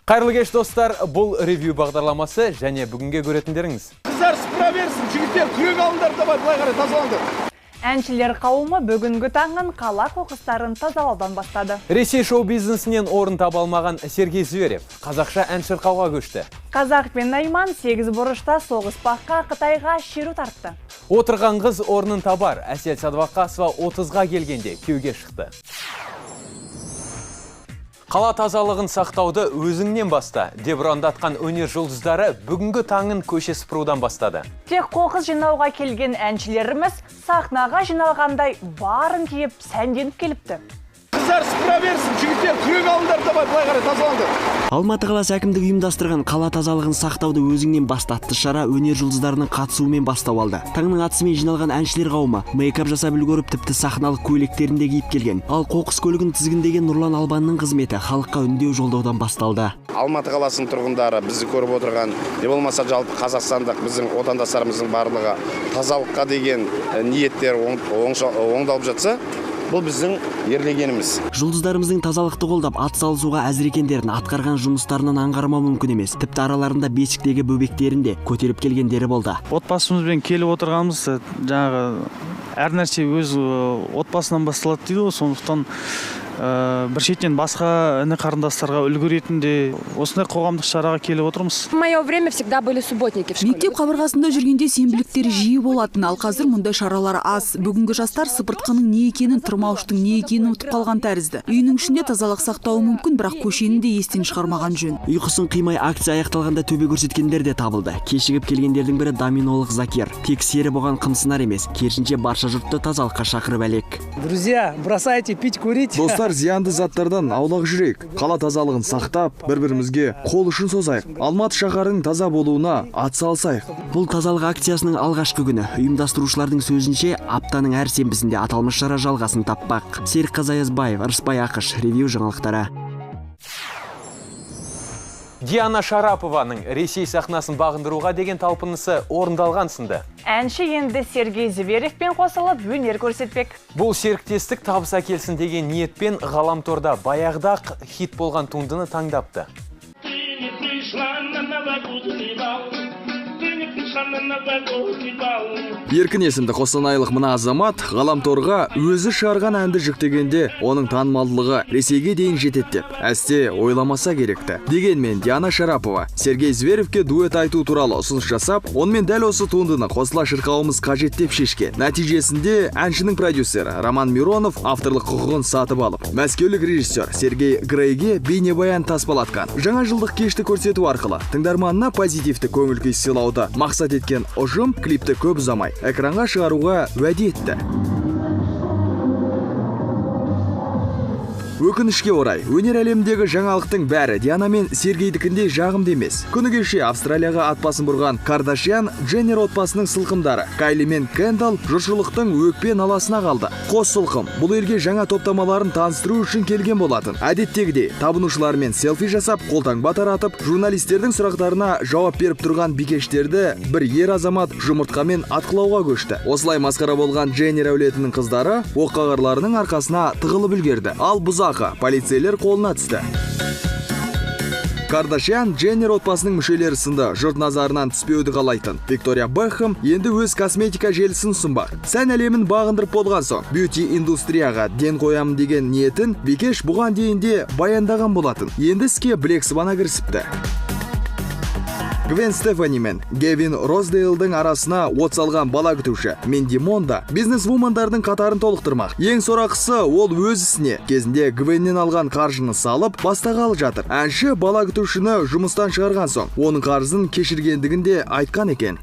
Қайырлы кеш достар, бұл ревью бағдарламасы және бүгінге көретіндеріңіз. Қыздар сыпыра берсін, жігіттер күрек алыңдар да былай қарай тазалаңдар. Әншілер қауымы бүгінгі таңын қала қоқыстарын тазалаудан бастады. Ресей шоу-бизнесінен орын таба алмаған Сергей Зверев қазақша ән шырқауға көшті. Қазақ пен Найман 8 бұрышта соғыспаққа Қытайға шеру тартты. Отырған қыз орнын табар, Әсел Садуақасова 30-ға келгенде күйеуге шықты. Қала тазалығын сақтауды өзіңнен баста деп ұрандатқан өнер жұлдыздары бүгінгі таңын көше сыпырудан бастады. Тек қоқыс жинауға келген әншілеріміз сахнаға жиналғандай барын киіп сәнденіп келіпті. Қыздар сыпыра берсін, жігіттер күрек алыңдар да былай қарай тазалаңдар. Алматы қаласы әкімдігі ұйымдастырған қала тазалығын сақтауды өзіңнен баста атты шара өнер жұлдыздарының қатысуымен бастау алды. Таңның атысымен жиналған әншілер қауымы мейкап жасап үлгеріп тіпті сахналық көйлектерінде киіп келген. Ал қоқыс көлігін тізгіндеген Нұрлан Албанның қызметі халыққа үндеу жолдаудан басталды. Алматы қаласының тұрғындары бізді көріп отырған, не болмаса жалпы қазақстандық біздің отандастарымыздың барлығы тазалыққа деген ниеттер оңдалып жатса, бұл біздің ерлегеніміз. Жұлдыздарымыздың тазалықты қолдап атсалысуға әзір екендерін атқарған жұмыстарынан аңғармау мүмкін емес. Тіпті араларында бесіктегі бөбектерін де көтеріп келгендері болды. Отбасымызбен келіп отырғанымыз жаңағы әр нәрсе өз отбасынан басталады дейді ғой, сондықтан бір шеттен басқа іні қарындастарға үлгі ретінде осындай қоғамдық шараға келіп отырмыз. В мое время всегда были субботники в школе. Мектеп қабырғасында жүргенде сенбіліктер жиі болатын, ал қазір мұндай шаралар аз. Бүгінгі жастар сыпыртқының не екенін, тұрмауыштың не екенін ұмытып қалған тәрізді. Үйінің ішінде тазалық сақтауы мүмкін, бірақ көшені де естен шығармаған жөн. Ұйқысын қимай акция аяқталғанда төбе көрсеткендер де табылды. Кешігіп келгендердің бірі доминолық Закир. Тек сері болған қымсынар емес, керісінше барша жұртты тазалыққа шақырып әлек. Друзья, бросайте пить, курить. Зиянды заттардан аулақ жүрейік. Қала тазалығын сақтап, бір-бірімізге қол ұшын созайық. Алматы шаһарының таза болуына атсалысайық. Бұл тазалық акциясының алғашқы күні. Ұйымдастырушылардың сөзінше, аптаның әр сенбісінде аталмыш шара жалғасын таппақ. Серік Қазаязбаев, Ырысбай Ақыш, ревью жаңалықтары. Диана Шарапованың Ресей сахнасын бағындыруға деген талпынысы орындалған сынды. Әнші енді Сергей Зверевпен қосылып өнер көрсетпек. Бұл серіктестік табыс әкелсін деген ниетпен ғаламторда баяғыда-ақ хит болған туындыны таңдапты. Еркін есімді қостанайлық мына азамат ғаламторға өзі шығарған әнді жүктегенде оның танымалдылығы Ресейге дейін жетеді деп әсте ойламаса керекті. Дегенмен Диана Шарапова Сергей Зверевке дуэт айту туралы ұсыныс жасап, онымен дәл осы туындыны қосыла шырқауымыз қажет деп шешкен. Нәтижесінде әншінің продюсері Роман Миронов авторлық құқығын сатып алып, мәскеулік режиссер Сергей Грейге бейнебаян таспалатқан. Жаңа жылдық кешті көрсету арқылы тыңдарманына позитивті көңіл күй сыйлауды мақсат еткен ұжым клипті көп ұзамай экранға шығаруға уәде етті. Өкінішке орай, өнер әлемдегі жаңалықтың бәрі Диана мен Сергейдікіндей жағымды емес. Күні кеше Австралияға ат басын бұрған Кардашьян Дженнер отбасының сылқымдары Кайли мен Кендалл жұртшылықтың өкпе наласына қалды. Қос сылқым бұл елге жаңа топтамаларын таныстыру үшін келген болатын. Әдеттегідей табынушылармен селфи жасап, қолтаңба таратып, журналистердің сұрақтарына жауап беріп тұрған бикештерді бір ер азамат жұмыртқамен атқылауға көшті. Осылай масқара болған Дженнер әулетінің қыздары оққағарларының арқасына тығылып үлгерді. Ал полицейлер қолына түсті. Кардашьян Дженнер отбасының мүшелері сынды жұрт назарынан түспеуді қалайтын Виктория Бекхэм енді өз косметика желісін ұсынбақ. Сән әлемін бағындырып болған соң, бьюти индустрияға ден қоямын деген ниетін бикеш бұған дейін де баяндаған болатын. Енді іске білек сыбана кірісіпті. Гвен Стефани мен Гевин Роздейлдің арасына от салған бала күтуші Минди Монда бизнес-вумандардың қатарын толықтырмақ. Ең сорақысы ол өз ісіне кезінде Гвеннен алған қаржыны салып бастағалы жатыр. Әнші бала күтушіні жұмыстан шығарған соң, оның қарызын кешіргендігін де айтқан екен.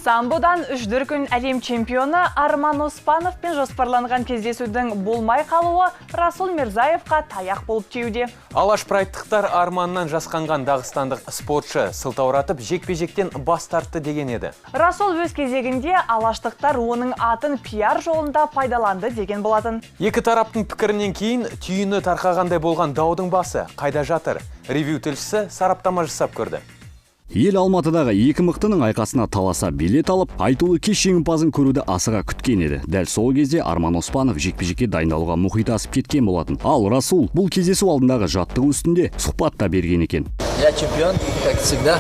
Самбодан 3 дүркін әлем чемпионы Арман Оспановпен жоспарланған кездесудің болмай қалуы Расул Мирзаевқа таяқ болып тиюде. Алаш прайдтықтар Арманнан жасқанған дағыстандық спортшы сылтауратып жекпе-жектен бас тартты деген еді. Расул өз кезегінде алаштықтар оның атын пиар жолында пайдаланды деген болатын. Екі тараптың пікірінен кейін түйіні тарқағандай болған даудың басы қайда жатыр? Ревью тілшісі сараптама жасап көрді. Ел Алматыдағы екі мықтының айқасына таласа билет алып, айтулы кеш жеңімпазын көруді асыға күткен еді. Дәл сол кезде Арман Оспанов жекпе-жекке дайындалуға мұхит асып кеткен болатын. Ал Расул бұл кездесу алдындағы жаттығу үстінде сұхбат та берген екен. Я чемпион, как всегда.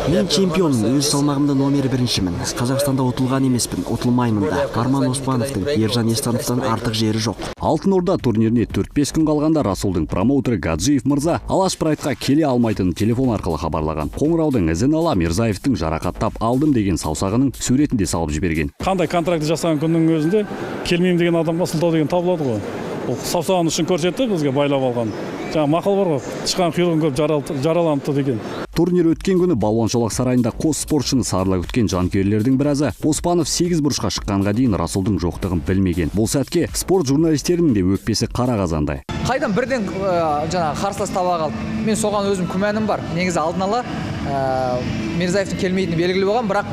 Мен чемпионмын, өз салмағымда номер біріншімін. Қазақстанда ұтылған емеспін, ұтылмаймын да. Арман Оспановтың Ержан Естановтан артық жері жоқ. Алтын Орда турниріне 4-5 күн қалғанда Расулдың промоутері Гаджиев мырза Алаш Прайдқа келе алмайтынын телефон арқылы хабарлаған. Қоңыраудың ізін ала Мирзаевтың жарақаттап алдым деген саусағының суретін де салып жіберген. Қандай контракты жасаған күннің өзінде келмеймін деген адамға сылтау деген табылады ғой. Ол саусағын үшін көрсетті, бізге байлап алған. Жаңа мақал бар ғой, тышқан құйрығын көріп жараланыпты деген. Турнир өткен күні балуан шолақ сарайында қос спортшыны сарыла күткен жанкүйерлердің біразы Оспанов 8 бұрышқа шыққанға дейін Расулдың жоқтығын білмеген. Бұл сәтке спорт журналистерінің де өкпесі қара қазандай. Қайдан бірден жаңағы қарсылас таба қалды. Мен соған өзім күмәнім бар. Негізі алдын ала Мирзаевтың келмейтіні белгілі болған, бірақ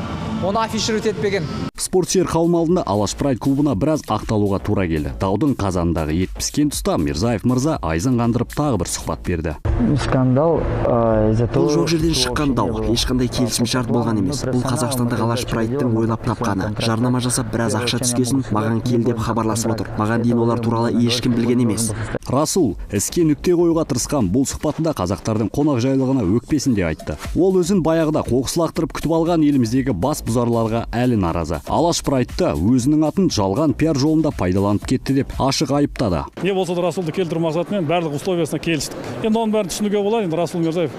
оны афишировать етпеген. Спортшылар қауым алдында Алаш Прайд клубына біраз ақталуға тура келді. Даудың қазандағы ет піскен тұста Мирзаев мырза айызын қандырып тағы бір сұхбат берді. Скандал бұл жоқ жерден шыққан дау, ешқандай келісім шарт болған емес. Бұл Қазақстанда Алаш Прайдтың ойлап тапқаны. Жарнама жасап біраз ақша түскесін маған кел деп хабарласып отыр. Маған дейін олар туралы ешкім білген емес. Расул іске нүкте қоюға тырысқан бұл сұхбатында қазақтардың қонақжайлығына өкпесін де айтты. Ол өзін баяғыда қоқыс лақтырып күтіп алған еліміздегі бас бұзарларға әлі наразы. Алаш Прайдты өзінің атын жалған пиар жолында пайдаланып кетті деп ашық айыптады. Не болса да Расулды келтіру мақсатымен барлық условиясына келістік. Енді оның бәрін түсінуге болады. Енді Расул Мирзаев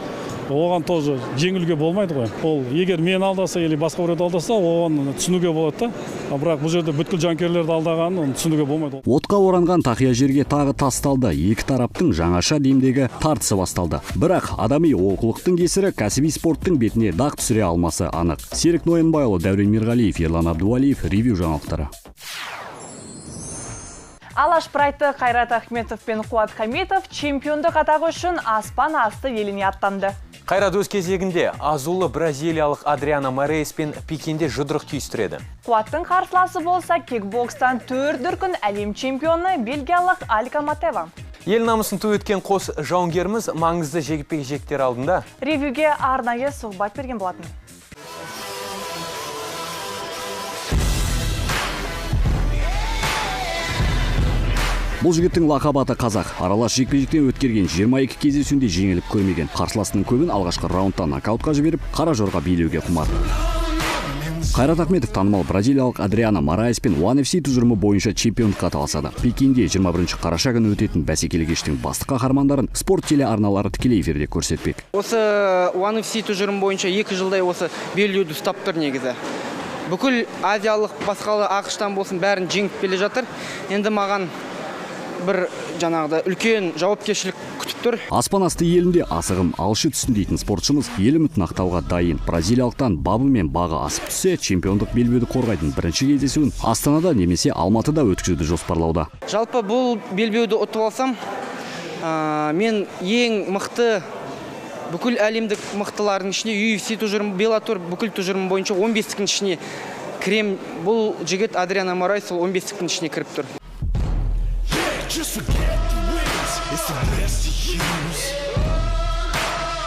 оған тоже жеңілуге болмайды ғой. Ол егер мен алдаса или басқа біреуді алдаса, оған түсінуге болады да. Бірақ бұл жерде бүткіл жанкүйерлерді алдағанын түсінуге болмайды. Отқа оранған тақия жерге тағы тасталды. Екі тараптың жаңаша демдегі тартысы басталды. Бірақ адами олқылықтың кесірі кәсіби спорттың бетіне дақ түсіре алмасы анық. Серік Ноянбайұлы, Дәурен Мирғалиев, Ерлан Абдуалиев, Ревью жаңалықтары. Алаш Прайдты Қайрат Ахметов пен Қуат Хамитов чемпиондық атағы үшін аспан асты еліне аттанды. Қайрат өз кезегінде азулы бразилиялық Адриана Морейс пен Пекинде жұдырық түйістіреді. Қуаттың қарсыласы болса кикбокстан 4 дүркін әлем чемпионы бельгиялық Алька Матева. Ел намысын ту өткен қос жауынгеріміз маңызды жекпе-жектер алдында Ревьюге арнайы сұхбат берген болатын. Бұл жігіттің лақабаты қазақ. Аралас жекпе-жектен өткерген 22 кездесуінде жеңіліп көрмеген. Қарсыласының көбін алғашқы раундта нокаутқа жіберіп, қара жорға билеуге құмар. Қайрат Ахметов танымал бразилиялық Адриана Морейс пен One FC тұжырымы бойынша чемпиондыққа таласады. Пекинде 21 қараша күні өтетін бәсекелі кештің басты қаһармандарын спорт телеарналары тікелей эфирде көрсетпек. Осы One FC тұжырымы бойынша 2 жылдай осы белдеуді ұстап тұр негізі. Бүкіл азиялық басқалы ақштан болсын бәрін жеңіп келе жатыр. Енді маған бір жаңағыда үлкен жауапкершілік күтіп тұр. Аспан асты елінде асығым алшы түсін дейтін спортшымыз ел үмітін ақтауға дайын. Бразилиялықтан бабы мен бағы асып түссе, чемпиондық белбеуді қорғайтын бірінші кездесуін Астанада немесе Алматыда өткізуді жоспарлауда. Жалпы бұл белбеуді ұтып алсам, мен ең мықты бүкіл әлемдік мықтылардың ішіне UFC тұжырымы, Bellator бүкіл тұжырымы бойынша 15-тің ішіне кірем. Бұл жігіт Адриана Морейс 15-тің ішіне кіріп тұр.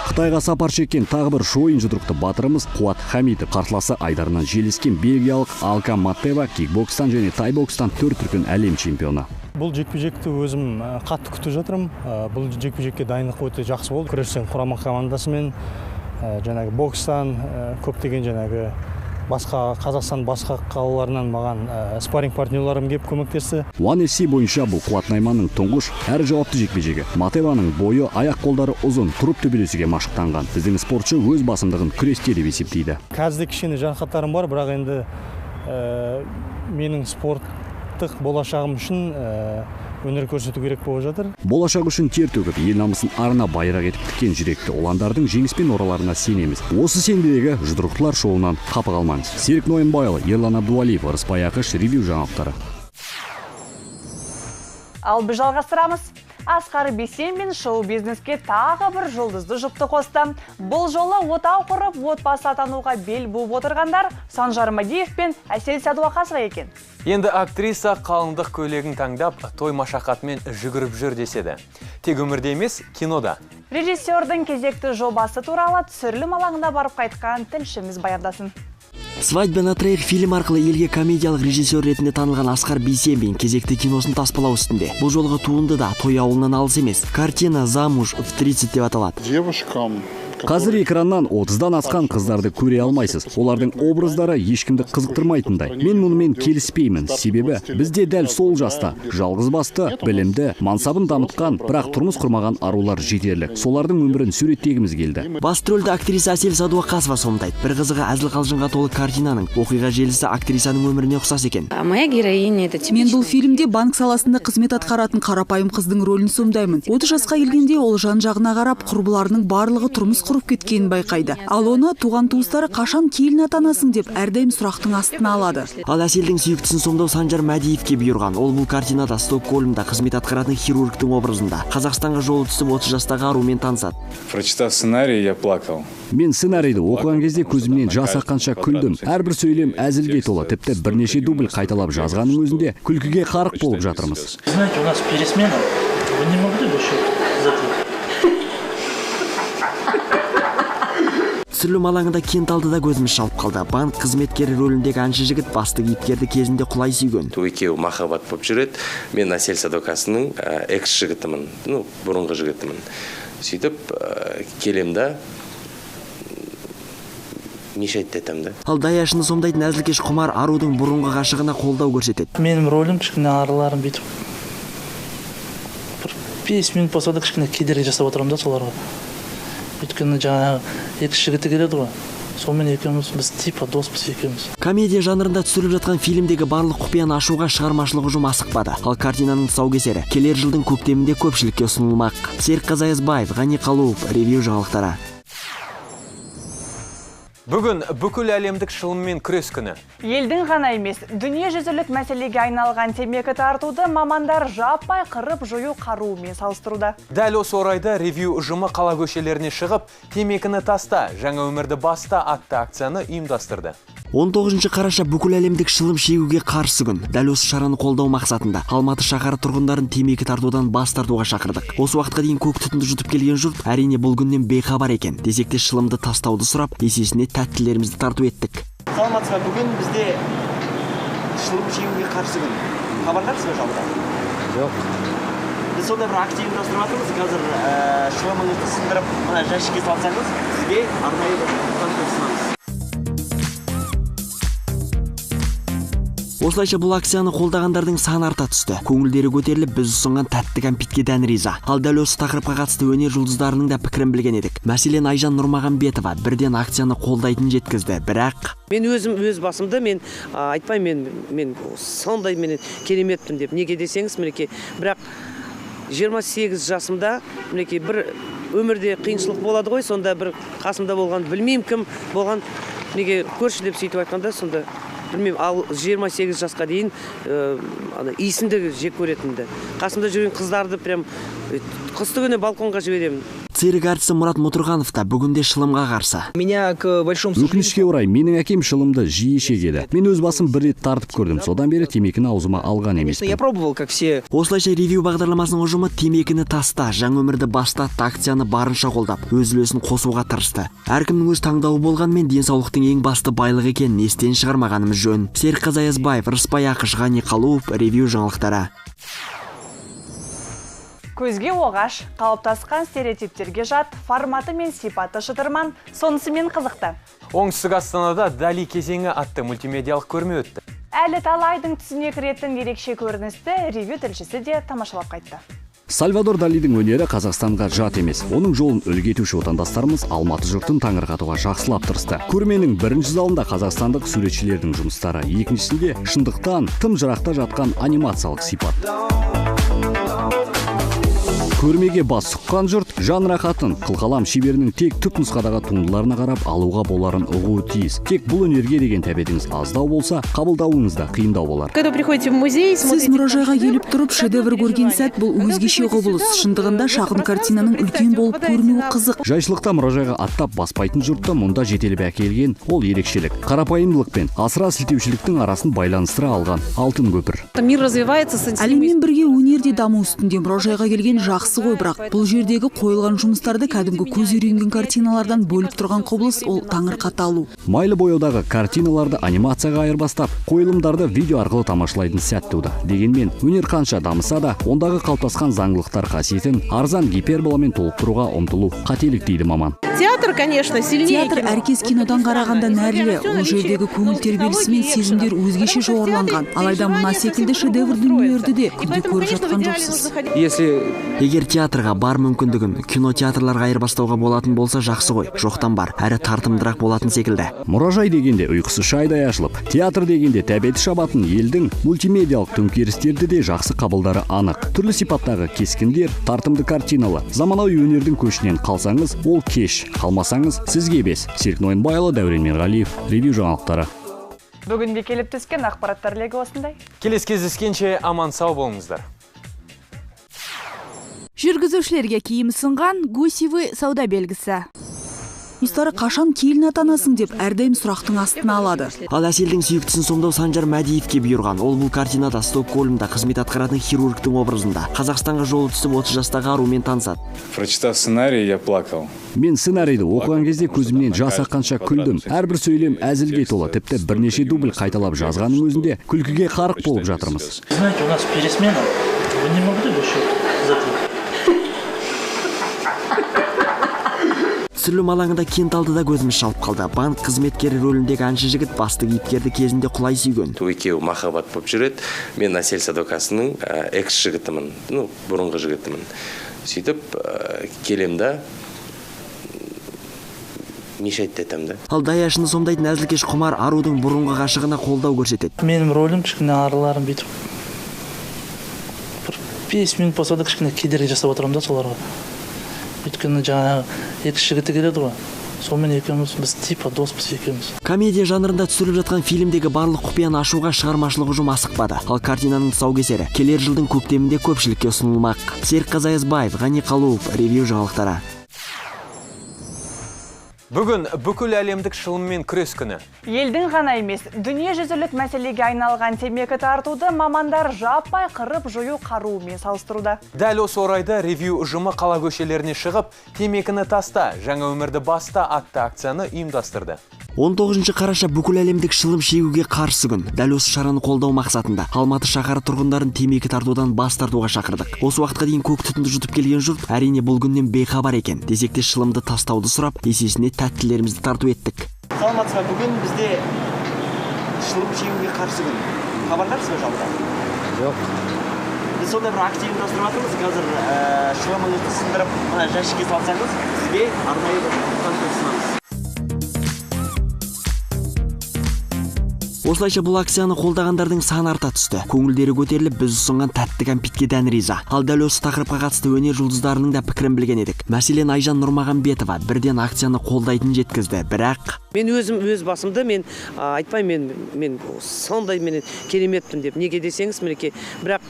Қытайға сапар шеккен тағы бір шойын жұдырықты батырымыз Қуат Хамитов қарсыласы айдарынан желескен бельгиялық Алька Матева кикбокстан және тайбокстан 4 дүркін әлем чемпионы. Бұл жекпе-жекті өзім қатты күтіп жатырмын. Бұл жекпе-жекке дайындық өте жақсы болды. Күрестен құрама командасымен жаңағы бокстан көптеген жаңағы басқа Қазақстан басқа қалаларынан маған спарринг партнерларым кеп көмектесті. One FC бойынша бұл Қуат Найманның тұңғыш әрі жауапты жекпе-жегі. Матеваның бойы, аяқ-қолдары ұзын, тұрып төбелесуге машықтанған. Біздің спортшы өз басымдығын күресте деп есептейді. Қазір кішкене жарақаттарым бар, бірақ енді менің спорттық болашағым үшін өнер көрсету керек болып жатыр. Болашақ үшін тер төгіп, ел намысын арына байрақ етіп тіккен жүректі оландардың жеңіспен ораларына сенеміз. Осы сенбедегі жұдырықтылар шоуынан қапы қалмаңыз. Серік Ноянбайұлы, Ерлан Абдуалиев, Рысбай Ақыш, Ревью жаңалықтары. Ал біз жалғастырамыз. Асқар Бейсенбин шоу-бизнеске тағы бір жұлдызды жұпты қосты. Бұл жолы отау құрып, отбасы атануға бел буып отырғандар Санжар Мадиев пен Әсел Сәдуақасова екен. Енді актриса қалыңдық көйлегін таңдап, той машақатымен жүгіріп жүр деседі. Тек өмірде емес, кинода. Режиссердің кезекті жобасы туралы түсірілім алаңына барып қайтқан тілшіміз баяндасын. «Свадьба на трейлер» фильм арқылы елге комедиялық режиссер ретінде танылған Асқар Бейсенбин кезекті киносын таспалау үстінде. Бұл жолғы туынды да той ауылынан алыс емес. Картина «Замуж в 30» деп аталады. Девушкам Қазір экраннан 30-дан асқан қыздарды көре алмайсыз. Олардың образдары ешкімді қызықтырмайтындай. Мен мұнымен келіспеймін. Себебі бізде дәл сол жаста жалғыз басты, білімді, мансабын дамытқан, бірақ тұрмыс құрмаған арулар жетерлік. Солардың өмірін суреттегіміз келді. Басты рөлді актриса Әсел Садуақасова сомдайды. Бір қызығы әзіл-қалжыңға толы картинаның оқиға желісі актрисаның өміріне ұқсас екен. Моя героиня это Мен бұл фильмде банк саласында қызмет атқаратын қарапайым қыздың рөлін сомдаймын. 30 жасқа келгенде ол жан-жағына қарап, құрбыларының барлығы тұрмыс құрып кеткенін байқайды. Ал оны туған туыстары қашан келін атанасың деп әрдайым сұрақтың астына алады. Ал Әселдің сүйіктісін сомдау Санжар Мәдиевке бұйырған. Ол бұл картинада Стокгольмда қызмет атқаратын хирургтың образында. Қазақстанға жолы түсіп 30 жастағы арумен танысады. Прочитав сценарий, я плакал. Мен сценарийді оқыған кезде көзімнен жас аққанша күлдім. Әрбір сөйлем әзілге толы, тіпті бірнеше дубль қайталап жазғанның өзінде күлкіге қарық болып жатырмыз. Знаете, у нас пересмена. Вы не могли бы еще закрыть? Түсірілім алаңында Кенталдыда көзіміз шалып қалды. Банк қызметкері рөліндегі әнші жігіт басты кейіпкерді кезінде құлай сүйген. Екеуі махаббат болып жүреді. Мен Әсел Садуақасының экс жігітімін, бұрынғы жігітімін. Сөйтіп келемді, мешайт етемді. Ал даяшыны сомдайтын әзілкеш Құмар арудың бұрынғы ғашығына қолдау көрсетеді. Менің рөлім кішкене араларын бүйтіп 5 минут болса да кішкене кедергі жасап отырамын да соларға. Өйткені жаңағы екі жігіті келеді ғой. Сонымен екеуміз біз типа доспыз екеуміз. Комедия жанрында түсіріліп жатқан фильмдегі барлық құпияны ашуға шығармашылық ұжым асықпады. Ал картинаның тұсаукесері келер жылдың көктемінде көпшілікке ұсынылмақ. Серік Қазаязбаев, Ғани Қалуов, Ревью жаңалықтары. Бүгін бүкіл әлемдік шылыммен күрес күні. Елдің ғана емес, дүниежүзілік мәселеге айналған темекі тартуды мамандар жаппай қырып жою қаруымен салыстыруда. Дәл осы орайда Ревью ұжымы қала көшелеріне шығып, темекіні таста, жаңа өмірді баста атты акцияны ұйымдастырды. 19 қараша бүкіл әлемдік шылым шегуге қарсы күн. Дәл осы шараны қолдау мақсатында Алматы шаһары тұрғындарын темекі тартудан бас тартуға шақырдық. Осы уақытқа дейін көк түтінді жұтып келген жұрт әрине бұл күннен бейхабар екен. Десек те шылымды тастауды сұрап, есесіне тәттілерімізді тарту еттік. Саламатсыз ба, бүгін бізде шылым шегуге қарсы күн. Хабардарсыз ба жалпы? Жоқ. Біз сонда бір акция ұйымдастырып жатырмыз. Қазір шылымыңызды сындырып, мына жәшікке салсаңыз, сізге арнайы конкурс ұсынамыз. Осылайша бұл акцияны қолдағандардың саны арта түсті. Көңілдері көтеріліп, біз ұсынған тәтті кәмпитке дән риза. Ал дәл осы тақырыпқа қатысты өнер жұлдыздарының да пікірін білген едік. Мәселен, Айжан Нұрмағамбетова бірден акцияны қолдайтын жеткізді. Бірақ мен өз басымды мен айтпаймын, мен сондай мен кереметпін деп. Неге десеңіз, мінекей, бірақ 28 жасымда мінекей бір өмірде қиыншылық болады ғой, сонда бір қасымда болған, білмеймін кім болған, неге көрші деп сөйтіп айтқанда, сонда білмеймін, ал 28 жасқа дейін иісінді жек көретінді. Қасымда жүрген қыздарды прям қысты күні балконға жіберемін. Цирк әртісі Мұрат Мұтырғанов та бүгінде шылымға қарсы. Өкінішке орай, менің әкем шылымды жиі шегеді. Мен өз басым бір рет тартып көрдім. Содан бері темекіні аузыма алған емеспін. Осылайша Ревью бағдарламасының ұжымы темекіні таста, жаңа өмірді баста акцияны барынша қолдап, өз үлесін қосуға тырысты. Әркімнің өз таңдауы болғанмен денсаулықтың ең басты байлығы екенін естен шығармағанымыз жөн. Серік Қазаязбаев, Рыспай Ақыш, Ғани Қалуов, Ревью жаңалықтары. Көзге оғаш, қалыптасқан стереотиптерге жат, форматы мен сипаты шытырман, сонысымен қызықты. Оңтүстік Астанада Дали кезеңі атты мультимедиалық көрме өтті. Әлі талайдың түсіне кіретін ерекше көріністі Ревью тілшісі де тамашалап қайтты. Сальвадор Далидің өнері Қазақстанға жат емес. Оның жолын үлгі етуші отандастарымыз Алматы жұртын таңырқатуға жақсылап тырысты. Көрменің бірінші залында қазақстандық суретшілердің жұмыстары, екіншісінде шындықтан тым жырақта жатқан анимациялық сипат. Көрмеге бас сұққан жұрт жан рахатын қылқалам шеберінің тек түпнұсқадағы туындыларына қарап алуға боларын ұғуы тиіс. Тек бұл өнерге деген тәбетіңіз аздау болса, қабылдауыңыз да қиындау болар. Сіз мұражайға келіп тұрып шедевр көрген сәт, бұл өзгеше құбылыс. Шындығында шағын картинаның үлкен болып көрінуі қызық. Жайшылықта мұражайға аттап баспайтын жұртты мұнда жетеліп әкелген ол ерекшелік. Қарапайымдылық пен асыра сілтеушіліктің арасын байланыстыра алған алтын көпір. Әлеммен бірге өнерде даму үстінде мұражайға келген жақсы жақсы ғой, бірақ бұл жердегі қойылған жұмыстарды кәдімгі көз үйренген картиналардан бөліп тұрған құбылыс ол таңырқаталу. Майлы бояудағы картиналарды анимацияға айырбастап, қойылымдарды видео арқылы тамашалайтын сәт туды. Дегенмен, өнер қанша дамыса да, ондағы қалыптасқан заңдылықтар қасиетін арзан гиперболамен толықтыруға ұмтылу қателік дейді маман. Театр, конечно, сильнее. Театр әркез кинодан қарағанда нәрлі, ол жердегі көңіл тербелісі мен сезімдер өзгеше жоғарыланған. Алайда мына секілді шедевр дүниелерді де күнде көріп жатқан жоқсыз. Егер театрға бар мүмкіндігін кинотеатрларға айырбастауға болатын болса жақсы ғой, жоқтан бар, әрі тартымдырақ болатын секілді. Мұражай дегенде ұйқысы шайдай ашылып, театр дегенде тәбеті шабатын елдің мультимедиалық төңкерістерді де жақсы қабылдары анық. Түрлі сипаттағы кескіндер, тартымды картиналы, заманауи өнердің көшінен қалсаңыз, ол кеш, қалмасаңыз сізге бес. Серік Нойынбайұлы, Дәурен Мерғалиев, ревью жаңалықтары. Бүгінге келіп түскен ақпараттар легі осындай. Келесі кездескенше аман сау болыңыздар. Жүргізушілерге киім сынған гусевый сауда белгісі. Достары қашан келін атанасың деп әрдайым сұрақтың астына алады. Ал Әселдің сүйіктісін сомдау Санжар Мәдиевке бұйырған. Ол бұл картинада Стокгольмда қызмет атқаратын хирургтың образында. Қазақстанға жолы түсіп 30 жастағы арумен танысады. Прочитав сценарий, я плакал. Мен сценарийді оқыған кезде көзімнен жас аққанша күлдім. Әрбір сөйлем әзілге толы, тіпті бірнеше дубль қайталап жазғанның өзінде күлкіге қарық болып жатырмыз. Знаете, у нас пересмена. Вы не могли бы еще Түсірілім алаңында Кенталдыда көзіміз шалып қалды. Банк қызметкері рөліндегі әнші жігіт басты кейіпкерді кезінде құлай сүйген. Екеуі махаббат болып жүреді. Мен Әсел Садуақасының экс жігітімін, бұрынғы жігітімін. Сөйтіп келемді мешайт етемді. Ал даяшыны сомдайтын әзілкеш Құмар арудың бұрынғы ғашығына қолдау көрсетеді. Менің рөлім кішкене арыларым бүйтіп 5 минут болса да кішкене кедергі жасап отырамын да соларға. Өйткені жаңағы екі жігіті келеді ғой. Сонымен екеуміз біз типа доспыз екеуміз. Комедия жанрында түсіріліп жатқан фильмдегі барлық құпияны ашуға шығармашылық ұжым асықпады. Ал картинаның тұсаукесері келер жылдың көктемінде көпшілікке ұсынылмақ. Серік Қазаязбаев, Ғани Қалуов, ревью жаңалықтары. Бүгін бүкіл әлемдік шылыммен күрес күні. Елдің ғана емес, дүние жүзілік мәселеге айналған темекі тартуды мамандар жаппай қырып жою қаруымен салыстыруда. Дәл осы орайда ревью ұжымы қала көшелеріне шығып, темекіні таста, жаңа өмірді баста атты акцияны ұйымдастырды. 19 қараша бүкіл әлемдік шылым шегуге қарсы күн. Дәл осы шараны қолдау мақсатында Алматы шаһары тұрғындарын темекі тартудан бас тартуға шақырдық. Осы уақытқа дейін көк түтінді жұтып келген жұрт әрине бұл күннен бейхабар екен. Десек те шылымды тастауды сұрап, есесіне тәттілерімізді тарту еттік. Саламатсыз ба, бүгін бізде шылым шегуге қарсы күн. Хабардарсыз ба жалпы? Жоқ. Біз сондай бір акция ұйымдастырып жатырмыз. Қазір шылымыңызды сындырып, мына жәшікке салсаңыз, сізге арнайы бір конкурс ұсынамыз. Осылайша бұл акцияны қолдағандардың саны арта түсті. Көңілдері көтеріліп, біз ұсынған тәтті кәмпитке дән риза. Ал дәл осы тақырыпқа қатысты өнер жұлдыздарының да пікірін білген едік. Мәселен, Айжан Нұрмағанбетова бірден акцияны қолдайтын жеткізді. Бірақ мен өз басымды айтпаймын, мен сондай кереметпін деп. Неге десеңіз, мінекей, бірақ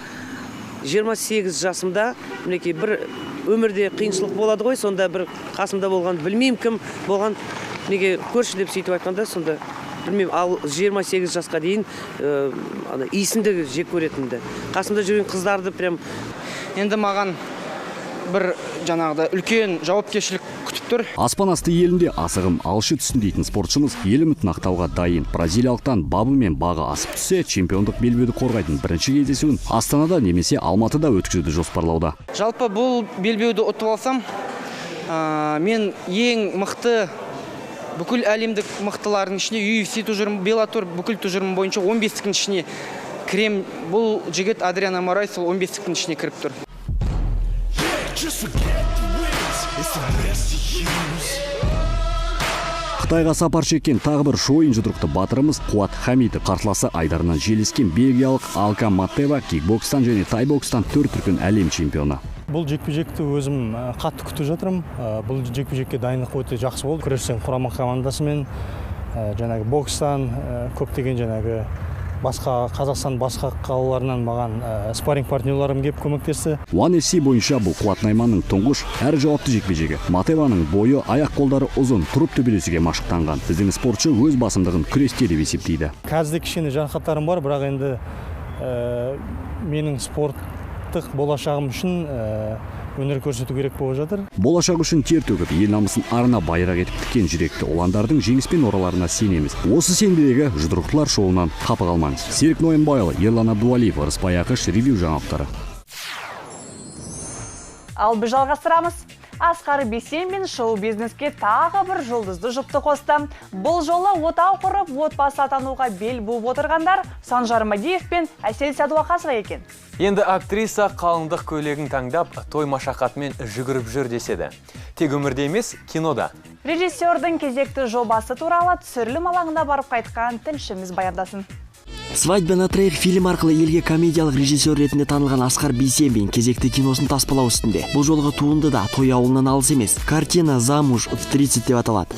28 жасымда мінекей бір өмірде қиыншылық болады ғой, сонда бір қасымда болған, білмеймін кім болған, неге көрші деп сөйтіп айтқанда, сонда білмеймін, ал 28 жасқа дейін иісінді жек көретінді. Қасымда жүрген қыздарды прям... Енді маған бір жаңағыда үлкен жауапкершілік күтіп тұр. Аспан асты елінде асығым алшы түсін дейтін спортшымыз ел үмітін ақтауға дайын. Бразилиялықтан бабы мен бағы асып түссе, чемпиондық белбеуді қорғайтын бірінші кездесуін Астанада немесе Алматыда өткізуді жоспарлауда. Жалпы бұл белбеуді ұтып алсам, мен ең мықты бүкіл әлемдік мықтылардың ішіне UFC тұжырымы, Беллатор бүкіл тұжырымы бойынша 15-тің ішіне кірем. Бұл жігіт Адриан Амарай сол 15-тің ішіне кіріп тұр. Қытайға сапар шеккен тағы бір шойын жұдырықты батырымыз Қуат Хамиді қарсыласы айдарынан желіскен бельгиялық Алка Матева кикбокстан және тайбокстан 4 дүркін әлем чемпионы. Бұл жекпе-жекті өзім қатты күтіп жатырмын. Бұл жекпе-жекке дайындық өте жақсы болды. Күрестен құрама командасымен жаңағы бокстан көптеген жаңағы Қазақстан басқа қалаларынан маған спарринг партнерларым кеп көмектесті. One FC бойынша бұл Қуат Найманның тұңғыш әрі жауапты жекпе-жегі. Матеваның бойы, аяқ-қолдары ұзын, тұрып төбелесуге машықтанған. Біздің спортшы өз басымдығын күресте деп есептейді. Қазір кішкене жарақаттарым бар, бірақ енді менің спорттық болашағым үшін өнер көрсету керек болып жатыр. Болашақ үшін тер төгіп, ел намысын арына байрақ етіп тіккен жүректі ұландардың жеңіспен ораларына сенеміз. Осы сенбедегі жұдырықтылар шоуынан қапы қалмаңыз. Серік Ноенбайұлы, Ерлан Абдуалиев, Ырысбай Ақыш, Ревью жаңалықтары. Ал біз жалғастырамыз. Асқар Бейсенбин шоу-бизнеске тағы бір жұлдызды жұпты қосты. Бұл жолы отау құрып, отбасы атануға бел буып отырғандар Санжар Мадиев пен Әсел Сәдуақасова екен. Енді актриса қалыңдық көйлегін таңдап, той машақатымен жүгіріп жүр деседі. Тек өмірде емес, кинода. Режиссердің кезекті жобасы туралы түсірілім алаңына барып қайтқан тілшіміз баяндасын. «Свадьба на троих» фильм арқылы елге комедиялық режиссер ретінде танылған Асқар Бейсенбин кезекті киносын таспалау үстінде. Бұл жолғы туынды да той ауылынан алыс емес. Картина «Замуж в 30» деп аталады.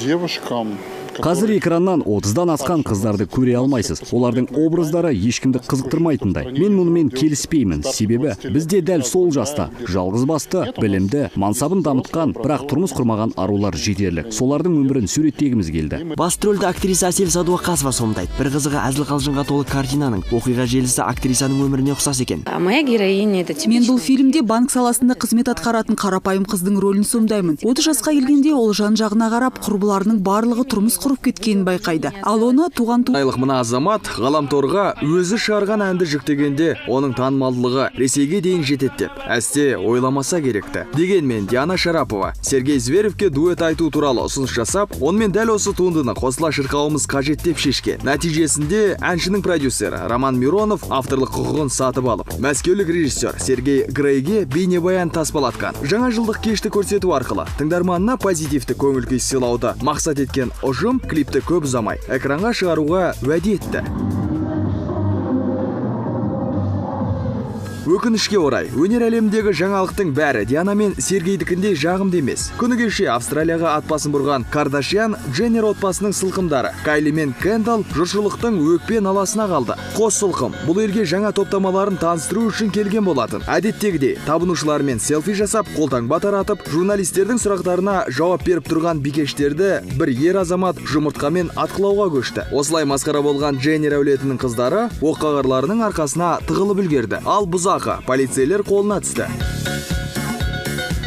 Қазір экраннан 30-дан асқан қыздарды көре алмайсыз. Олардың образдары ешкімді қызықтырмайтындай. Мен мұнымен келіспеймін. Себебі бізде дәл сол жаста жалғыз басты, білімді, мансабын дамытқан, бірақ тұрмыс құрмаған арулар жетерлік. Солардың өмірін суреттегіміз келді. Басты рөлді актриса Әсел Сәдуақасова сомдайды. Бір қызығы әзіл-қалжыңға толы картинаның оқиға желісі актрисаның өміріне ұқсас екен. Мен бұл фильмде банк саласында қызмет атқаратын қарапайым қыздың рөлін сомдаймын. 30 жасқа келгенде ол жан-жағына қарап, құрбыларының барлығы тұрмыс құрып кеткенін байқайды. Ал оны туған мына азамат ғаламторға өзі шығарған әнді жүктегенде оның танымалдылығы Ресейге дейін жетеді деп әсте ойламаса керекті. Дегенмен Диана Шарапова Сергей Зверевке дуэт айту туралы ұсыныс жасап, онымен дәл осы туындыны қосыла шырқауымыз қажет деп шешкен. Нәтижесінде әншінің продюсері Роман Миронов авторлық құқығын сатып алып, мәскеулік режиссер Сергей Грейге бейнебаян таспалатқан. Жаңа жылдық кешті көрсету арқылы тыңдарманына позитивті көңіл-күй сыйлауды мақсат еткен ұжым клипті көп ұзамай экранға шығаруға уәде етті. Өкінішке орай, өнер әлемдегі жаңалықтың бәрі Диана мен Сергейдікіндей жағымды емес. Күні кеше Австралияға атбасын бұрған Кардашьян Дженнер отбасының сылқымдары Кайли мен Кендалл жұртшылықтың өкпе наласына қалды. Қос сылқым бұл елге жаңа топтамаларын таныстыру үшін келген болатын. Әдеттегідей табынушылармен селфи жасап, қолтаңба таратып, журналистердің сұрақтарына жауап беріп тұрған бикештерді бір ер азамат жұмыртқамен атқылауға көшті. Осылай масқара болған Дженнер әулетінің қыздары оққағарларының арқасына тығылып үлгерді. Ал бұзақ полицейлер қолына түсті.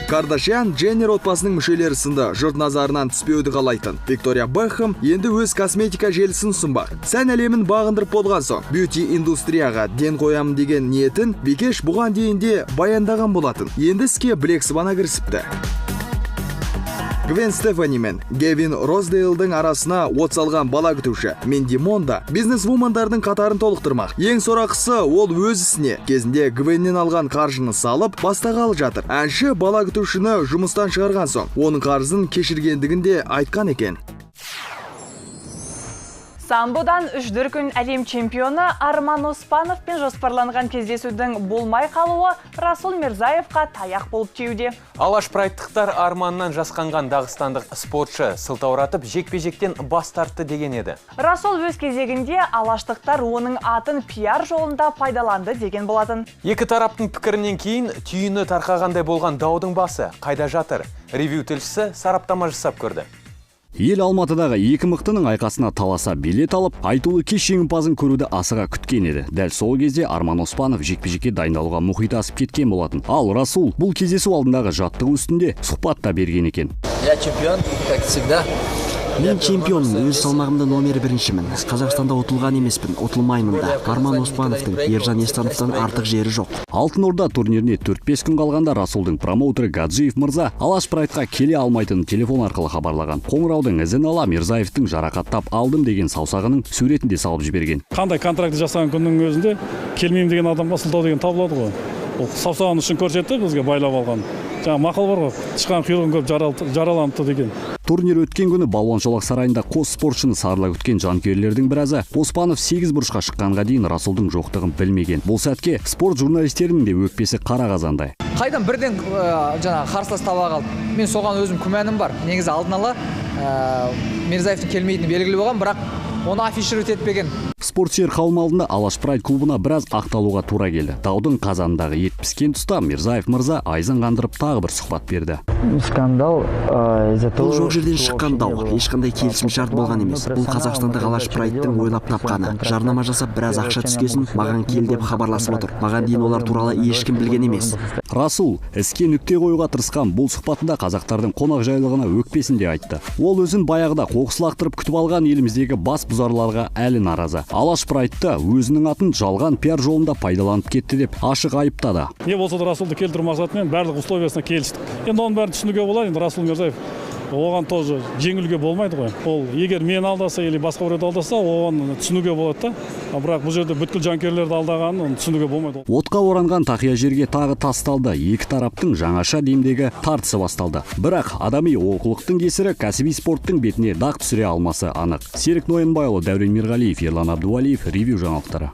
Кардашьян Дженнер отбасының мүшелері сынды жұрт назарынан түспеуді қалайтын Виктория Бекхэм енді өз косметика желісін ұсынбақ. Сән әлемін бағындырып болған соң, бьюти индустрияға ден қоямын деген ниетін бикеш бұған дейін де баяндаған болатын. Енді іске білек сыбана кірісіпті. Гвен Стефани мен Гевин Роздейлдің арасына от салған бала күтуші Менди Монда бизнес-вумандардың қатарын толықтырмақ. Ең сорақысы ол өз ісіне кезінде Гвеннен алған қаржыны салып бастағалы жатыр. Әнші бала күтушіні жұмыстан шығарған соң, оның қарызын кешіргендігін де айтқан екен. Самбодан 3 дүркін әлем чемпионы Арман Оспановпен жоспарланған кездесудің болмай қалуы Расул Мирзаевқа таяқ болып тиюде. Алаш прайдтықтар Арманнан жасқанған дағыстандық спортшы сылтауратып жекпе-жектен бас тартты деген еді. Расул өз кезегінде алаштықтар оның атын пиар жолында пайдаланды деген болатын. Екі тараптың пікірінен кейін түйіні тарқағандай болған даудың басы қайда жатыр? Ревью тілшісі сараптама жасап көрді. Ел Алматыдағы екі мықтының айқасына таласа билет алып, айтулы кеш жеңімпазын көруді асыға күткен еді. Дәл сол кезде Арман Оспанов жекпе-жекке дайындалуға мұхит асып кеткен болатын. Ал Расул бұл кездесу алдындағы жаттығу үстінде сұхбат та берген екен. Я чемпион, как всегда. Мен чемпионмын, өз салмағымда номер 1-шімін. Қазақстанда ұтылған емеспін, ұтылмаймын да. Арман Оспановтың Ержан Естановтан артық жері жоқ. Алтын Орда турниріне 4-5 күн қалғанда Расулдың промоутері Гаджиев мырза Алаш прайдқа келе алмайтынын телефон арқылы хабарлаған. Қоңыраудың ізін ала Мирзаевтың жарақаттап алдым деген саусағының суретін де салып жіберген. Қандай контракты жасаған күннің өзінде келмеймін деген адамға сылтау деген табылады ғой. Ол саусағын үшін көрсетті, бізге байлап алған. Жаңа мақал бар ғой, тышқан құйрығын көріп жараланыпты деген. Турнир өткен күні Балуан шолақ сарайында қос спортшыны сарыла күткен жанкүйерлердің біразы Оспанов 8 бұрышқа шыққанға дейін Расулдың жоқтығын білмеген. Бұл сәтке спорт журналистерінің де өкпесі қара қазандай. Қайдан бірден жаңа қарсылас таба қалды. Мен соған өзім күмәнім бар. Негізі алдын ала Мирзаевтың келмейтіні белгілі болған, бірақ оны афишировать етпеген. спортсүйер қауым алдында Алаш Прайд клубына біраз ақталуға тура келді. Даудың қазандағы ет піскен тұста Мирзаев мырза айзын қандырып тағы бір сұхбат берді. Скандал бұл жоқ жерден шыққан дау, ешқандай келісім шарт болған емес. Бұл Қазақстандық Алаш Прайдтың ойлап тапқаны. Жарнама жасап біраз ақша түскесін маған кел деп хабарласып отыр. Маған дейін олар туралы ешкім білген емес. Расул іске нүкте қоюға тырысқан бұл сұхбатында қазақтардың қонақ жайлығына өкпесін де айтты. Ол өзін баяғыда қоқыс лақтырып күтіп алған еліміздегі бас бұзарларға әлі наразы. Алаш Прайдта өзінің атын жалған пиар жолында пайдаланып кетті деп ашық айыптады. Не болса да Расулды келтіру мақсатымен барлық условиясына келістік. Енді оның бәрін түсінуге болады. Енді Расул Мирзаев оған тоже жеңілуге болмайды ғой. Ол егер мен алдаса или басқа біреуді алдаса, оған түсінуге болады да. Бірақ бұл жерде бүткіл жанкүйерлерді алдағанын түсінуге болмайды. Отқа оранған тақия жерге тағы тасталды. Екі тараптың жаңаша демдегі тартысы басталды. Бірақ адами олқылықтың кесірі кәсіби спорттың бетіне дақ түсіре алмасы анық. Серік Ноянбайұлы, Дәурен Мирғалиев, Ерлан Абдуалиев, Ревью жаңалықтары.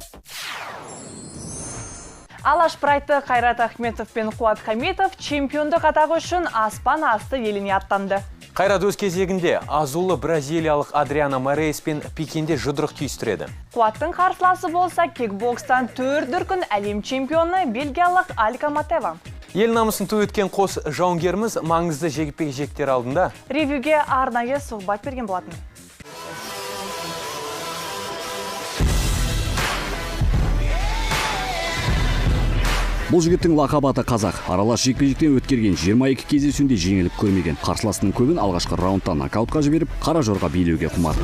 Алаш Прайдты Қайрат Ахметов пен Қуат Хамитов чемпиондық атағы үшін аспан асты еліне аттанды. Қайрат өз кезегінде азулы бразилиялық Адриана Морейс пен Пекинде жұдырық түйістіреді. Қуаттың қарсыласы болса кикбокстан 4 дүркін әлем чемпионы бельгиялық Алька Матева. Ел намысын ту өткен қос жауынгеріміз маңызды жекпе-жектер алдында Ревьюге арнайы сұхбат берген болатын. Бұл жігіттің лақабаты қазақ. Аралас жекпе-жектен өткерген 22 кездесуінде жеңіліп көрмеген. Қарсыласының көбін алғашқы раундта нокаутқа жіберіп, қара жорға билеуге құмар.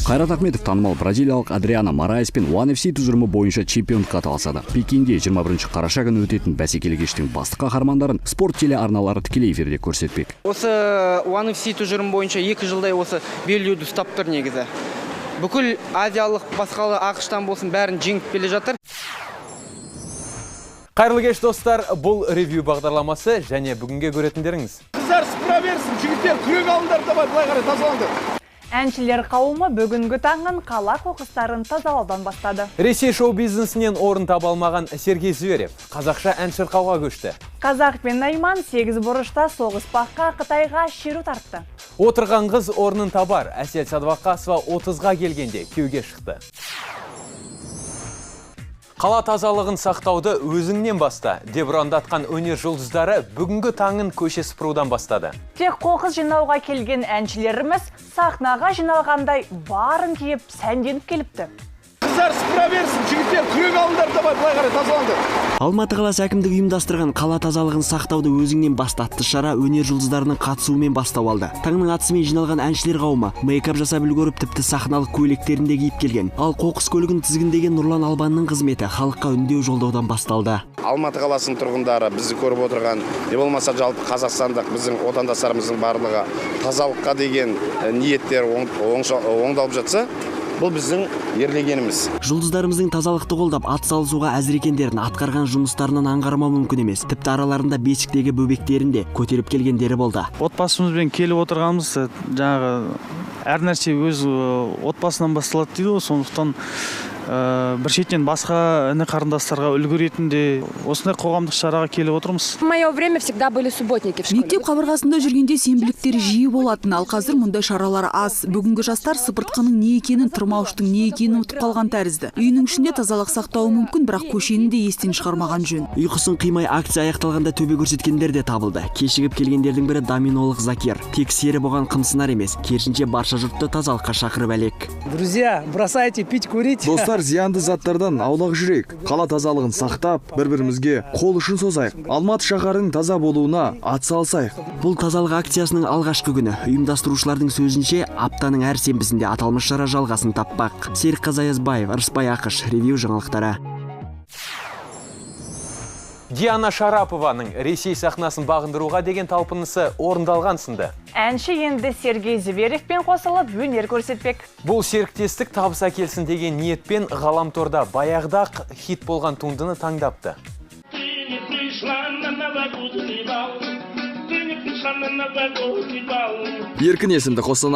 Қайрат Ахметов танымал бразилиялық Адриана Морейс пен One FC тұжырымы бойынша чемпиондыққа таласады. Пекинде 21 қараша күні өтетін бәсекелі кештің басты қаһармандарын спорт телеарналары тікелей эфирде көрсетпек. Осы One FC тұжырымы бойынша 2 жылдай осы белдеуді ұстап тұр негізі. Бүкіл азиялық басқалы ақштан болсын бәрін жеңіп келе жатыр. Қайырлы кеш достар, бұл ревью бағдарламасы және бүгінге көретіндеріңіз. Қыздар сыпыра берсін, жігіттер күрек алыңдар да былай қарай тазалаңдар. Әншілер қауымы бүгінгі таңын қала қоқыстарын тазалаудан бастады. Ресей шоу-бизнесінен орын таба алмаған Сергей Зверев қазақша ән шырқауға көшті. Қазақ пен Найман 8 бұрышта соғыспаққа Қытайға шеру тартты. Отырған қыз орнын табар. Әсел Садвақасова 30-ға келгенде күйеуге шықты. Қала тазалығын сақтауды өзіңнен баста деп ұрандатқан өнер жұлдыздары бүгінгі таңын көше сыпырудан бастады. Тек қоқыс жинауға келген әншілеріміз сахнаға жиналғандай барын киіп сәнденіп келіпті. Қыздар сыпыра берсін, жігіттер күрек алыңдар да былай қарай тазалаңдар. Алматы қаласы әкімдігі ұйымдастырған қала тазалығын сақтауды өзіңнен бастатты шара өнер жұлдыздарының қатысуымен бастау алды. Таңның атысымен жиналған әншілер қауымы мейкап жасап үлгеріп тіпті сахналық көйлектерінде киіп келген. Ал қоқыс көлігін тізгіндеген Нұрлан Албанның қызметі халыққа үндеу жолдаудан басталды. Алматы қаласының тұрғындары бізді көріп отырған, не болмаса жалпы қазақстандық біздің отандастарымыздың барлығы тазалыққа деген ниеттер оңдалып жатса, бұл біздің ерлегеніміз. Жұлдыздарымыздың тазалықты қолдап ат салысуға әзір екендерін атқарған жұмыстарынан аңғармау мүмкін емес. Тіпті араларында бесіктегі бөбектерінде көтеріп келгендері болды. Отбасымызбен келіп отырғанымыз жаңағы әр нәрсе өз отбасынан басталады дейді ғой, сондықтан бір шеттен басқа іні қарындастарға үлгі ретінде осындай қоғамдық шараға келіп отырмыз. В мое время всегда были субботники в школе. Мектеп қабырғасында жүргенде сенбіліктер жиі болатын, ал қазір мұндай шаралар аз. Бүгінгі жастар сыпыртқының не екенін, тырмауыштың не екенін ұмытып қалған тәрізді. Үйінің ішінде тазалық сақтауы мүмкін, бірақ көшені де естен шығармаған жөн. Ұйқысын қимай акция аяқталғанда төбе көрсеткендер де табылды. Кешігіп келгендердің бірі Доминолық Закир. Тек сері болған қымсынар емес, керісінше барша жұртты тазалыққа шақырып әлек. Друзья, бросайте пить, курить. Достар, зиянды заттардан аулақ жүрейік. Қала тазалығын сақтап, бір-бірімізге қол ұшын созайық. Алматы шаһарының таза болуына атсалысайық. Бұл тазалық акциясының алғашқы күні. Ұйымдастырушылардың сөзінше, аптаның әр сенбісінде аталмыш шара жалғасын таппақ. Серік Қазаязбаев, Рыспай Ақыш, Ревью жаңалықтары. Диана Шарапованың Ресей сахнасын бағындыруға деген талпынысы орындалған сынды. Әнші енді Сергей Зверев пен қосылып өнер көрсетпек. Бұл серіктестік табыс әкелсін деген ниетпен ғаламторда баяғыда хит болған туындыны таңдапты. Еркін есімді Қостанай